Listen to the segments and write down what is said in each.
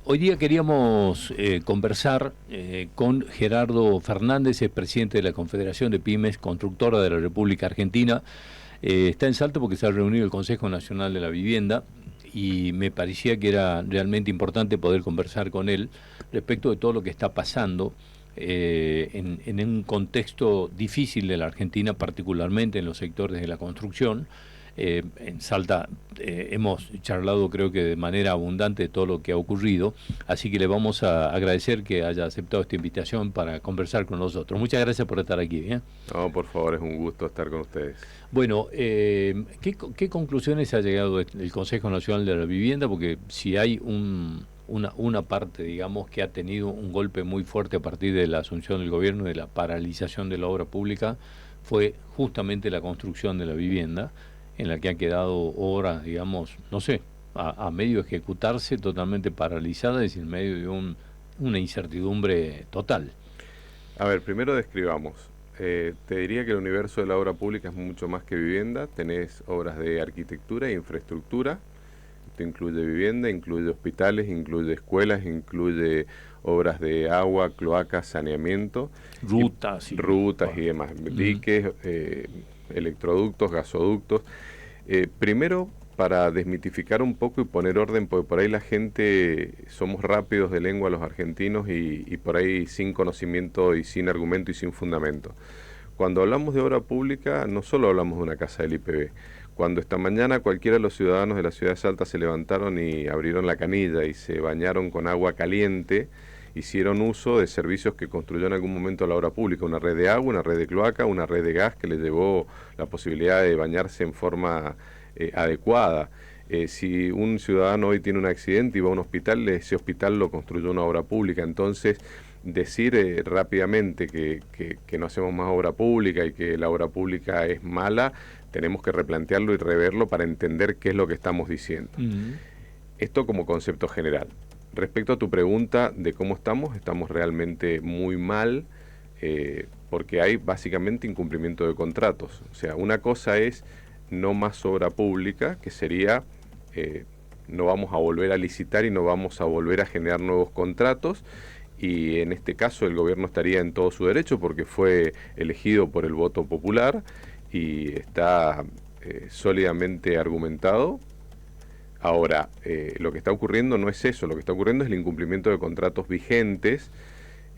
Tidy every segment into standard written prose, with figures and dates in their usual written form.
Hoy día queríamos conversar con Gerardo Fernández, es presidente de la Confederación de Pymes Constructora de la República Argentina. Está en Salto porque se ha reunido el Consejo Nacional de la Vivienda y me parecía que era realmente importante poder conversar con él respecto de todo lo que está pasando en un contexto difícil de la Argentina, particularmente en los sectores de la construcción. En Salta hemos charlado creo que de manera abundante de todo lo que ha ocurrido, así que le vamos a agradecer que haya aceptado esta invitación para conversar con nosotros. Muchas gracias por estar aquí. No, por favor, es un gusto estar con ustedes. Bueno, ¿qué conclusiones ha llegado el Consejo Nacional de la Vivienda? Porque si hay una parte, digamos, que ha tenido un golpe muy fuerte a partir de la asunción del gobierno, de la paralización de la obra pública, fue justamente la construcción de la vivienda, en la que han quedado obras, digamos, no sé, a medio de ejecutarse, totalmente paralizadas y en medio de una incertidumbre total. A ver, primero describamos. Te diría que el universo de la obra pública es mucho más que vivienda. Tenés obras de arquitectura e infraestructura. Esto incluye vivienda, incluye hospitales, incluye escuelas, incluye obras de agua, cloacas, saneamiento, Rutas y... rutas y demás, diques, electroductos, gasoductos. Primero, para desmitificar un poco y poner orden, porque por ahí la gente, somos rápidos de lengua los argentinos y por ahí sin conocimiento y sin argumento y sin fundamento. Cuando hablamos de obra pública, no solo hablamos de una casa del IPB. Cuando esta mañana cualquiera de los ciudadanos de la ciudad de Salta se levantaron y abrieron la canilla y se bañaron con agua caliente, hicieron uso de servicios que construyó en algún momento la obra pública, una red de agua, una red de cloaca, una red de gas que les llevó la posibilidad de bañarse en forma adecuada. Si un ciudadano hoy tiene un accidente y va a un hospital, ese hospital lo construyó una obra pública. Entonces, decir rápidamente que no hacemos más obra pública y que la obra pública es mala, tenemos que replantearlo y reverlo para entender qué es lo que estamos diciendo. Esto como concepto general. Respecto a tu pregunta de cómo estamos realmente muy mal, porque hay básicamente incumplimiento de contratos. O sea, una cosa es no más obra pública, que sería no vamos a volver a licitar y no vamos a volver a generar nuevos contratos, y en este caso el gobierno estaría en todo su derecho porque fue elegido por el voto popular y está sólidamente argumentado. Ahora, lo que está ocurriendo no es eso, lo que está ocurriendo es el incumplimiento de contratos vigentes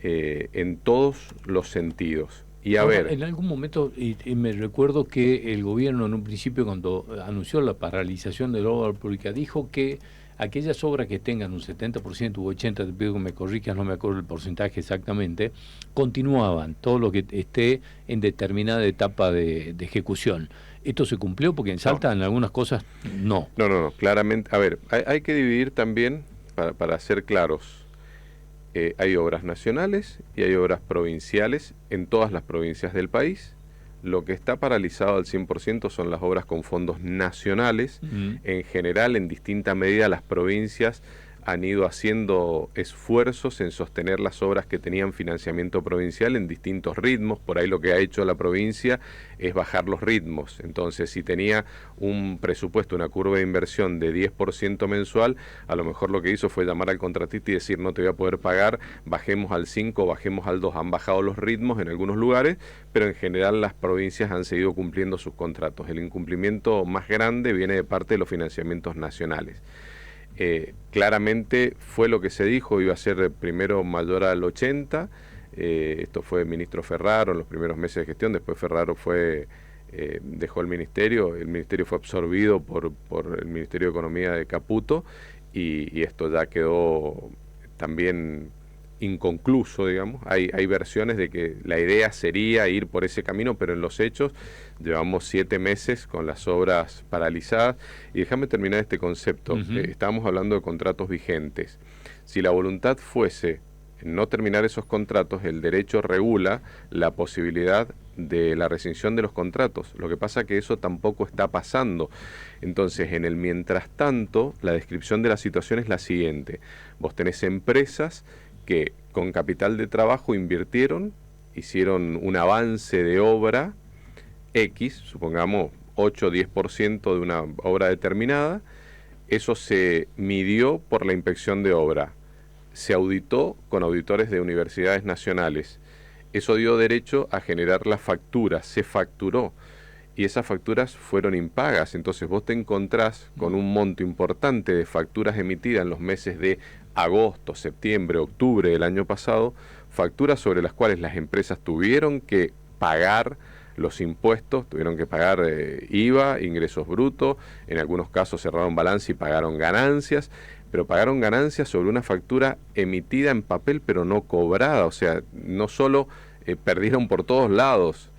en todos los sentidos. Y a Ahora, ver, en algún momento, y me recuerdo que el gobierno en un principio, cuando anunció la paralización de la obra pública, dijo que aquellas obras que tengan un 70% u 80%, te pido que me corrijas, no me acuerdo el porcentaje exactamente, continuaban, todo lo que esté en determinada etapa de ejecución. ¿Esto se cumplió? Porque en no, Salta en algunas cosas no. no, claramente, a ver, hay que dividir también, para ser claros, hay obras nacionales y hay obras provinciales en todas las provincias del país. Lo que está paralizado al 100% son las obras con fondos nacionales. En general, en distinta medida, las provincias han ido haciendo esfuerzos en sostener las obras que tenían financiamiento provincial en distintos ritmos. Por ahí lo que ha hecho la provincia es bajar los ritmos. Entonces, si tenía un presupuesto, una curva de inversión de 10% mensual, a lo mejor lo que hizo fue llamar al contratista y decir: no te voy a poder pagar, bajemos al 5, bajemos al 2. Han bajado los ritmos en algunos lugares, pero en general las provincias han seguido cumpliendo sus contratos. El incumplimiento más grande viene de parte de los financiamientos nacionales. Claramente fue lo que se dijo, iba a ser primero mayor al 80, esto fue el ministro Ferraro en los primeros meses de gestión. Después Ferraro dejó el ministerio fue absorbido por el Ministerio de Economía de Caputo, y esto ya quedó también inconcluso, digamos. Hay versiones de que la idea sería ir por ese camino, pero en los hechos llevamos 7 meses con las obras paralizadas. Y déjame terminar este concepto. Estábamos hablando de contratos vigentes. Si la voluntad fuese no terminar esos contratos, el derecho regula la posibilidad de la rescisión de los contratos. Lo que pasa es que eso tampoco está pasando. Entonces, en el mientras tanto, la descripción de la situación es la siguiente. Vos tenés empresas que con capital de trabajo invirtieron, hicieron un avance de obra X, supongamos 8 o 10% de una obra determinada. Eso se midió por la inspección de obra. se auditó con auditores de universidades nacionales. Eso dio derecho a generar la factura, se facturó y esas facturas fueron impagas. Entonces vos te encontrás con un monto importante de facturas emitidas en los meses de agosto, septiembre, octubre del año pasado, facturas sobre las cuales las empresas tuvieron que pagar los impuestos, tuvieron que pagar IVA, ingresos brutos, en algunos casos cerraron balance y pagaron ganancias, pero pagaron ganancias sobre una factura emitida en papel pero no cobrada, o sea, no solo perdieron por todos lados.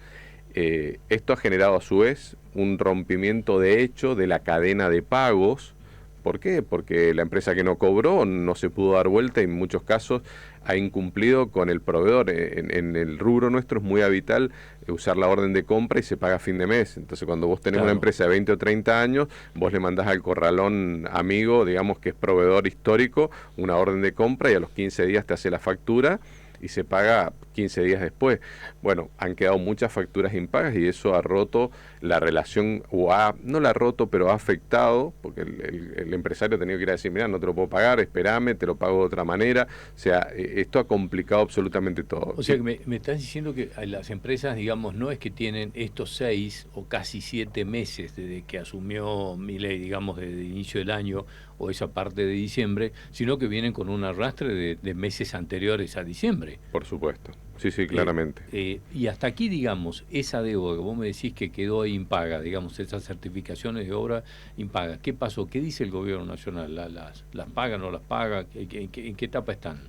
Esto ha generado a su vez un rompimiento de hecho de la cadena de pagos. ¿Por qué? Porque la empresa que no cobró no se pudo dar vuelta y en muchos casos ha incumplido con el proveedor. En el rubro nuestro es muy habitual usar la orden de compra y se paga a fin de mes. Entonces cuando vos tenés una empresa de 20 o 30 años, vos le mandás al corralón amigo, digamos que es proveedor histórico, una orden de compra y a los 15 días te hace la factura y se paga 15 días después. Bueno, han quedado muchas facturas impagas y eso ha roto la relación, no la ha roto, pero ha afectado, porque el empresario ha tenido que ir a decir, mira, no te lo puedo pagar, espérame, te lo pago de otra manera. O sea, esto ha complicado absolutamente todo. O sea, que me estás diciendo que las empresas, digamos, no es que tienen estos 6 o casi 7 meses desde que asumió Milei, digamos, desde el inicio del año o esa parte de diciembre, sino que vienen con un arrastre de meses anteriores a diciembre. Por supuesto. Sí, sí, claramente. Y hasta aquí, digamos, esa deuda que vos me decís que quedó impaga, digamos, esas certificaciones de obra impagas, ¿qué pasó? ¿Qué dice el gobierno nacional? ¿Las paga, no las paga? ¿En qué etapa están?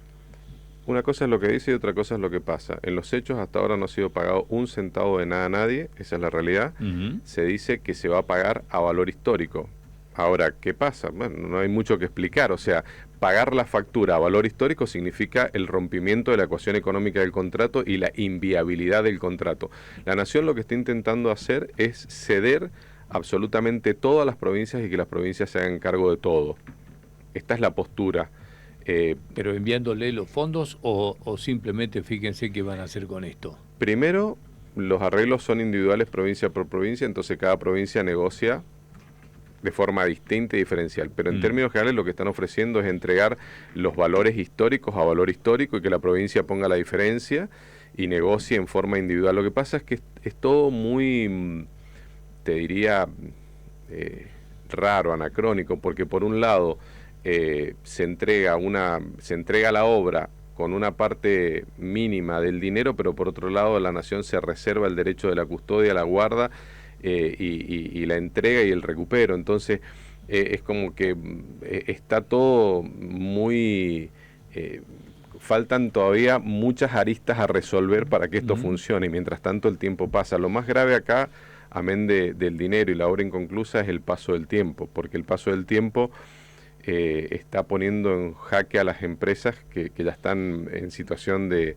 Una cosa es lo que dice y otra cosa es lo que pasa. En los hechos hasta ahora no ha sido pagado un centavo de nada a nadie, esa es la realidad. Se dice que se va a pagar a valor histórico. Ahora, ¿qué pasa? Bueno, no hay mucho que explicar, o sea, pagar la factura a valor histórico significa el rompimiento de la ecuación económica del contrato y la inviabilidad del contrato. La Nación lo que está intentando hacer es ceder absolutamente todas las provincias y que las provincias se hagan cargo de todo. Esta es la postura. ¿Pero enviándole los fondos o simplemente fíjense qué van a hacer con esto? Primero, los arreglos son individuales provincia por provincia, entonces cada provincia negocia de forma distinta y diferencial, pero en términos generales lo que están ofreciendo es entregar los valores históricos a valor histórico y que la provincia ponga la diferencia y negocie en forma individual. Lo que pasa es que es todo muy, te diría, raro, anacrónico, porque por un lado se entrega la obra con una parte mínima del dinero, pero por otro lado la Nación se reserva el derecho de la custodia, la guarda, y la entrega y el recupero. Entonces es como que está todo muy... faltan todavía muchas aristas a resolver para que esto funcione y mientras tanto el tiempo pasa. Lo más grave acá, amén del dinero y la obra inconclusa, es el paso del tiempo, porque el paso del tiempo está poniendo en jaque a las empresas que ya están en situación de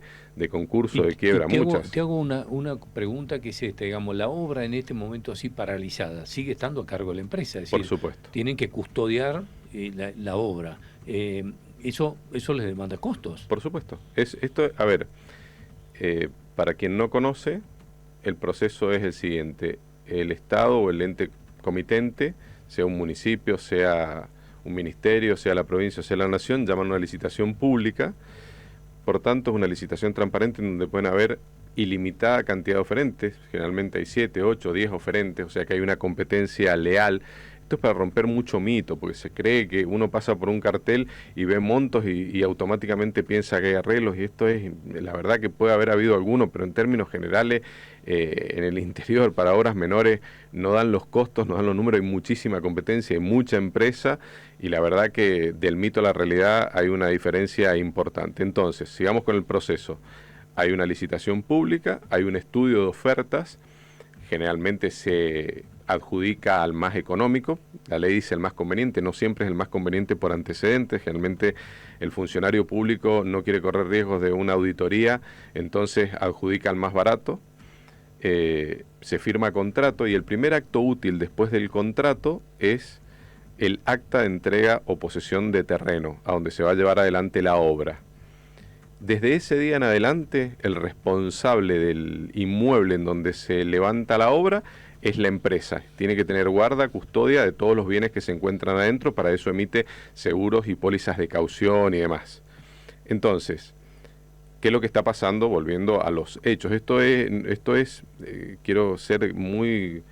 concurso, de quiebra, muchas. Te hago una pregunta que es esta, digamos, la obra en este momento así paralizada, ¿sigue estando a cargo de la empresa? Es decir, por supuesto. Tienen que custodiar la obra. ¿Eso les demanda costos? Por supuesto. A ver, para quien no conoce, el proceso es el siguiente. El Estado o el ente comitente, sea un municipio, sea un ministerio, sea la provincia, sea la nación, llaman una licitación pública. Por tanto, es una licitación transparente en donde pueden haber ilimitada cantidad de oferentes. Generalmente hay 7, 8, 10 oferentes, o sea que hay una competencia leal. Esto es para romper mucho mito, porque se cree que uno pasa por un cartel y ve montos y automáticamente piensa que hay arreglos, y esto es, la verdad que puede haber habido alguno, pero en términos generales, en el interior, para obras menores, no dan los costos, no dan los números, hay muchísima competencia, hay mucha empresa, y la verdad que del mito a la realidad hay una diferencia importante. Entonces, sigamos con el proceso. Hay una licitación pública, hay un estudio de ofertas, generalmente se adjudica al más económico, la ley dice el más conveniente, no siempre es el más conveniente por antecedentes, generalmente el funcionario público no quiere correr riesgos de una auditoría, entonces adjudica al más barato, se firma contrato y el primer acto útil después del contrato es el acta de entrega o posesión de terreno, a donde se va a llevar adelante la obra. Desde ese día en adelante, el responsable del inmueble en donde se levanta la obra es la empresa. Tiene que tener guarda, custodia de todos los bienes que se encuentran adentro, para eso emite seguros y pólizas de caución y demás. Entonces, ¿qué es lo que está pasando? Volviendo a los hechos. Quiero ser muy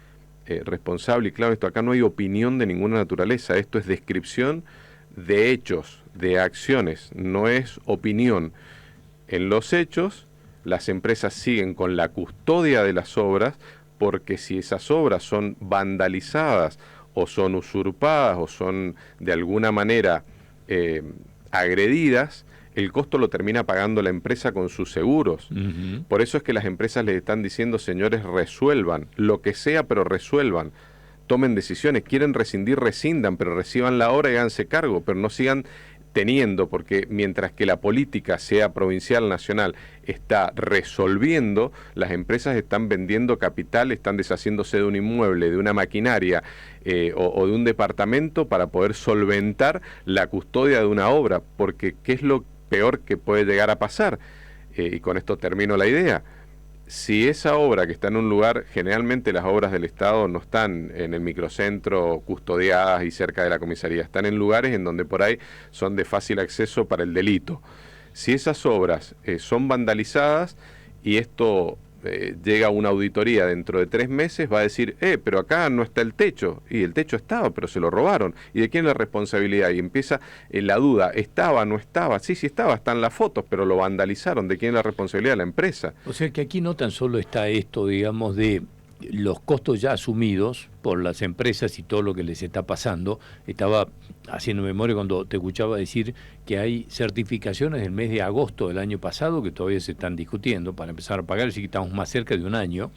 responsable y claro, acá no hay opinión de ninguna naturaleza, esto es descripción de hechos, de acciones, no es opinión. En los hechos, las empresas siguen con la custodia de las obras, porque si esas obras son vandalizadas o son usurpadas o son de alguna manera agredidas, el costo lo termina pagando la empresa con sus seguros. Ujú. Por eso es que las empresas les están diciendo, señores, resuelvan, lo que sea, pero resuelvan. Tomen decisiones, quieren rescindir, rescindan, pero reciban la obra y háganse cargo, pero no sigan teniendo, porque mientras que la política, sea provincial, nacional, está resolviendo, las empresas están vendiendo capital, están deshaciéndose de un inmueble, de una maquinaria o de un departamento para poder solventar la custodia de una obra, porque ¿qué es lo peor que puede llegar a pasar? Y con esto termino la idea. Si esa obra que está en un lugar, generalmente las obras del Estado no están en el microcentro custodiadas y cerca de la comisaría, están en lugares en donde por ahí son de fácil acceso para el delito. Si esas obras son vandalizadas y esto llega a una auditoría dentro de 3 meses, va a decir, pero acá no está el techo, y el techo estaba, pero se lo robaron, ¿y de quién es la responsabilidad? Y empieza la duda, ¿estaba, no estaba? Sí, estaba, están las fotos, pero lo vandalizaron, ¿de quién es la responsabilidad? De la empresa. O sea que aquí no tan solo está esto, digamos, de los costos ya asumidos por las empresas y todo lo que les está pasando. Estaba haciendo memoria cuando te escuchaba decir que hay certificaciones del mes de agosto del año pasado que todavía se están discutiendo para empezar a pagar, así que estamos más cerca de un año.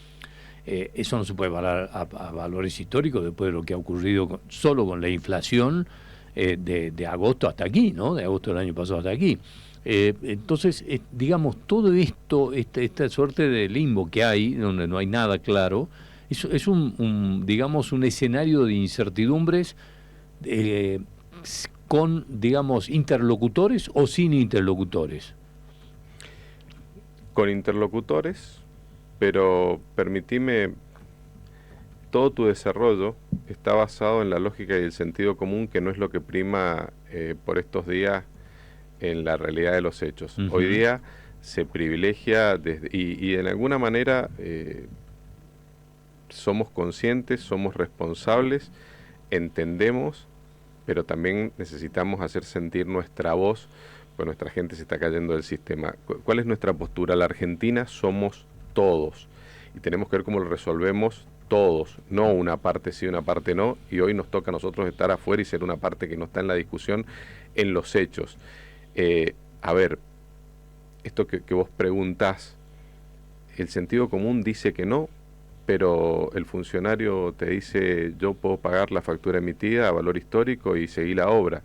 Eso no se puede valorar a valores históricos después de lo que ha ocurrido solo con la inflación de agosto hasta aquí, ¿no? De agosto del año pasado hasta aquí. Entonces, digamos, todo esto, esta suerte de limbo que hay, donde no hay nada claro, es digamos, un escenario de incertidumbres eh, con, digamos, interlocutores o sin interlocutores. Con interlocutores, pero permitime, todo tu desarrollo está basado en la lógica y el sentido común, que no es lo que prima por estos días en la realidad de los hechos. Uh-huh. Hoy día se privilegia y de alguna manera somos conscientes, somos responsables, entendemos, pero también necesitamos hacer sentir nuestra voz, pues nuestra gente se está cayendo del sistema. ¿Cuál es nuestra postura? La Argentina somos todos y tenemos que ver cómo lo resolvemos todos, no una parte sí, una parte no, y hoy nos toca a nosotros estar afuera y ser una parte que no está en la discusión, en los hechos. A ver, esto que vos preguntás, el sentido común dice que no, pero el funcionario te dice, yo puedo pagar la factura emitida a valor histórico y seguir la obra.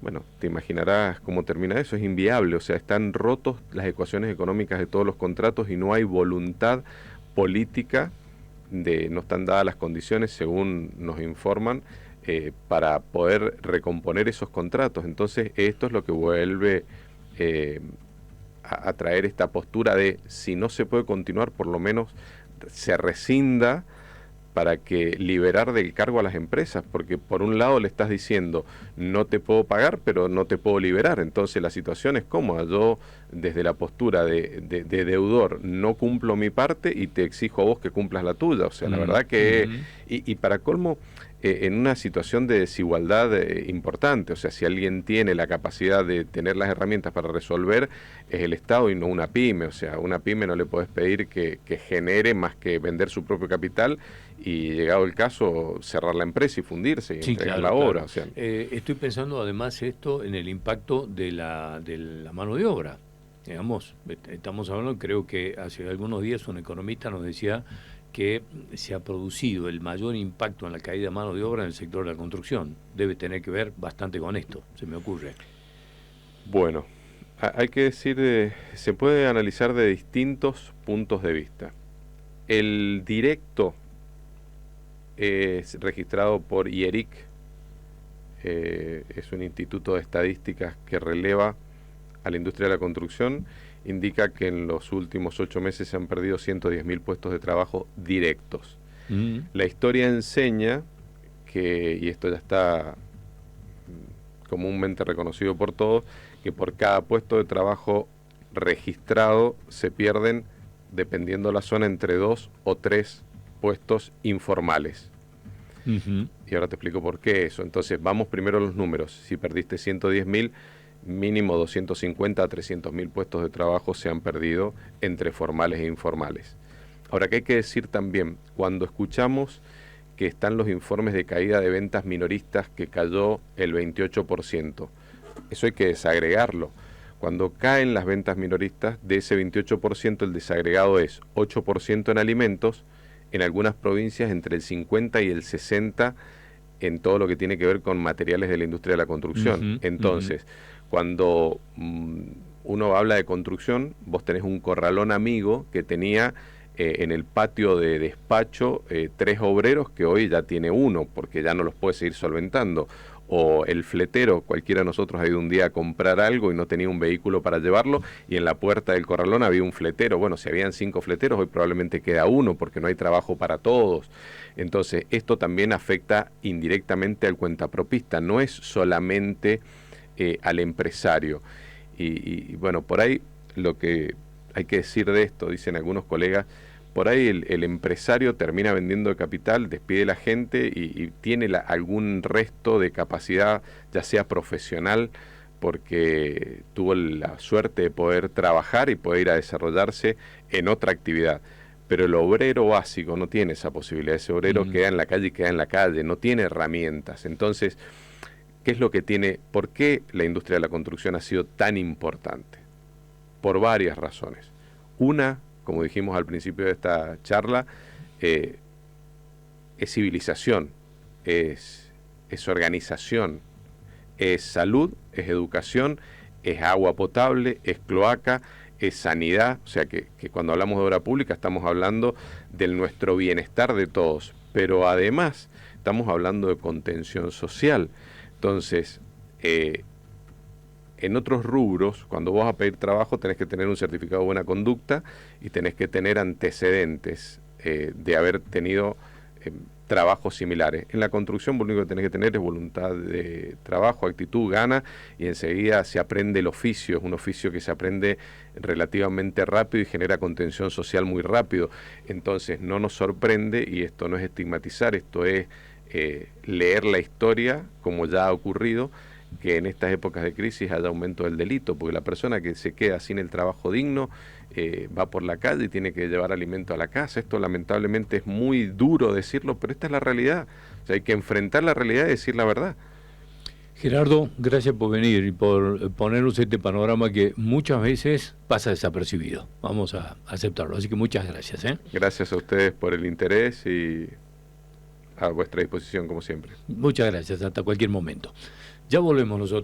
Bueno, te imaginarás cómo termina eso, es inviable, o sea, están rotos las ecuaciones económicas de todos los contratos y no hay voluntad política, no están dadas las condiciones, según nos informan, para poder recomponer esos contratos. Entonces, esto es lo que vuelve a traer esta postura de, si no se puede continuar, por lo menos se rescinda, para que liberar del cargo a las empresas, porque por un lado le estás diciendo, no te puedo pagar, pero no te puedo liberar. Entonces la situación es cómoda. Yo, desde la postura de deudor, no cumplo mi parte y te exijo a vos que cumplas la tuya. O sea, la verdad que... Y para colmo, en una situación de desigualdad importante. O sea, si alguien tiene la capacidad de tener las herramientas para resolver, es el Estado y no una pyme. O sea, a una pyme no le podés pedir que genere más que vender su propio capital y, llegado el caso, cerrar la empresa y fundirse y entregar la obra. Claro. O sea, estoy pensando además esto en el impacto de la mano de obra. Digamos, estamos hablando, creo que hace algunos días un economista nos decía que se ha producido el mayor impacto en la caída de mano de obra en el sector de la construcción. Debe tener que ver bastante con esto, se me ocurre. Bueno, hay que decir, se puede analizar de distintos puntos de vista. El directo es registrado por IERIC, es un instituto de estadísticas que releva a la industria de la construcción, indica que en los últimos 8 meses se han perdido 110.000 puestos de trabajo directos. La historia enseña que, y esto ya está comúnmente reconocido por todos, que por cada puesto de trabajo registrado se pierden, dependiendo la zona, entre 2 o 3 puestos informales. Y ahora te explico por qué eso. Entonces, vamos primero a los números. Si perdiste 110.000, mínimo 250 a 300.000 puestos de trabajo se han perdido entre formales e informales. Ahora, ¿qué hay que decir también? Cuando escuchamos que están los informes de caída de ventas minoristas que cayó el 28%, eso hay que desagregarlo. Cuando caen las ventas minoristas, de ese 28% el desagregado es 8% en alimentos, en algunas provincias entre el 50 y el 60 en todo lo que tiene que ver con materiales de la industria de la construcción. Entonces, cuando uno habla de construcción, vos tenés un corralón amigo que tenía en el patio de despacho 3 obreros que hoy ya tiene 1 porque ya no los puede seguir solventando. O el fletero, cualquiera de nosotros ha ido un día a comprar algo y no tenía un vehículo para llevarlo y en la puerta del corralón había un fletero. Bueno, si habían 5 fleteros, hoy probablemente queda 1 porque no hay trabajo para todos. Entonces, esto también afecta indirectamente al cuentapropista, no es solamente al empresario. Y bueno, por ahí lo que hay que decir de esto, dicen algunos colegas, por ahí el empresario termina vendiendo de capital, despide a la gente y tiene algún resto de capacidad, ya sea profesional, porque tuvo la suerte de poder trabajar y poder ir a desarrollarse en otra actividad. Pero el obrero básico no tiene esa posibilidad, ese obrero queda en la calle y queda en la calle, no tiene herramientas. Entonces, ¿qué es lo que tiene? ¿Por qué la industria de la construcción ha sido tan importante? Por varias razones. Una, como dijimos al principio de esta charla, es civilización, es organización, es salud, es educación, es agua potable, es cloaca, es sanidad. O sea que cuando hablamos de obra pública estamos hablando de nuestro bienestar de todos, pero además estamos hablando de contención social. Entonces, en otros rubros, cuando vos vas a pedir trabajo, tenés que tener un certificado de buena conducta y tenés que tener antecedentes de haber tenido trabajos similares. En la construcción, lo único que tenés que tener es voluntad de trabajo, actitud, gana, y enseguida se aprende el oficio. Es un oficio que se aprende relativamente rápido y genera contención social muy rápido. Entonces, no nos sorprende, y esto no es estigmatizar, esto es leer la historia, como ya ha ocurrido, que en estas épocas de crisis haya aumento del delito, porque la persona que se queda sin el trabajo digno va por la calle y tiene que llevar alimento a la casa. Esto lamentablemente es muy duro decirlo, pero esta es la realidad. O sea, hay que enfrentar la realidad y decir la verdad. Gerardo, gracias por venir y por ponernos este panorama que muchas veces pasa desapercibido. Vamos a aceptarlo, así que muchas gracias. Gracias a ustedes por el interés y a vuestra disposición como siempre. Muchas gracias, hasta cualquier momento. Ya volvemos nosotros.